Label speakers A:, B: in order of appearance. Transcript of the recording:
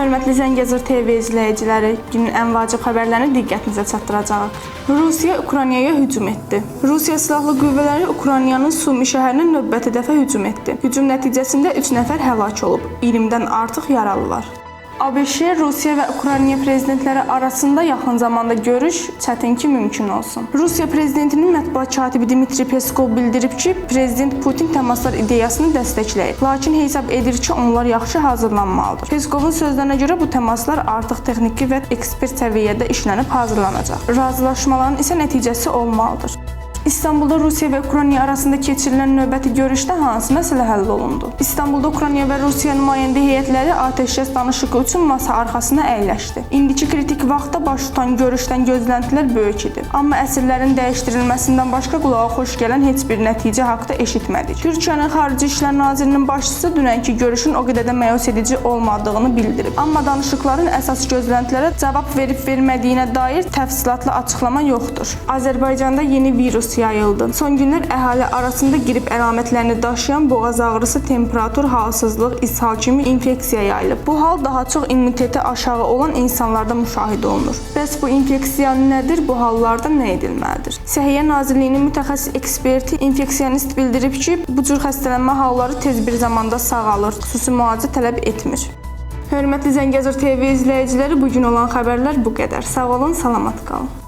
A: Hörmətli Zəngəzur TV izləyiciləri, günün ən vacib xəbərlərini diqqətinizə çatdıracağıq. Rusiya Ukraynaya hücum etdi. Rusiya silahlı qüvvələri Ukraynanın Sumi şəhərinə növbəti dəfə hücum etdi. Hücum nəticəsində 3 nəfər həlak olub, 20-dən artıq yaralı var. ABŞ, Rusiya və Ukrayna prezidentləri arasında yaxın zamanda görüş çətin ki mümkün olsun. Rusiya prezidentinin mətbuat katibi Dmitri Peskov bildirib ki, prezident Putin təmaslar ideyasını dəstəkləyir. Lakin hesab edir ki, onlar yaxşı hazırlanmalıdır. Peskovun sözlərinə görə bu təmaslar artıq texniki və ekspert səviyyədə işlənib hazırlanacaq. Razılaşmaların isə nəticəsi olmalıdır. İstanbulda Rusiya və Ukrayna arasında keçirilən növbəti görüşdə hansı məsələ həll olundu? İstanbulda Ukrayna və Rusiya nümayəndə heyətləri atəşkəs danışığı üçün masa arxasına əyləşdi. İndiki kritik vaxtda baş tutan görüşdən gözləntilər böyük idi. Amma əsirlərin dəyişdirilməsindən başqa qulağa xoş gələn heç bir nəticə haqqında eşitmədik. Türkiyənin Xarici İşlər Nazirinin başçısı dünənki görüşün o qədər də məyus edici olmadığını bildirib. Amma danışıqların əsas gözləntilərə cavab verib-vermədiyinə dair təfsilatlı açıqlama yoxdur. Azərbaycanda yeni virus yayıldı. Son günlər əhali arasında qrip əlamətlərini daşıyan boğaz ağrısı, temperatur, halsızlıq, ishal kimi infeksiya yayılıb. Bu hal daha çox immuniteti aşağı olan insanlarda müşahidə olunur. Bəs bu infeksiya nədir? Bu hallarda nə edilməlidir? Səhiyyə Nazirliyinin mütəxəssis eksperti, infeksionist bildirib ki, bu cür xəstələnmə halları tez bir zamanda sağalır, xüsusi müalicə tələb etmir. Hörmətli Zəngəzur TV izləyiciləri, bugün olan xəbərlər bu qədər. Sağ olun, salamat qalın.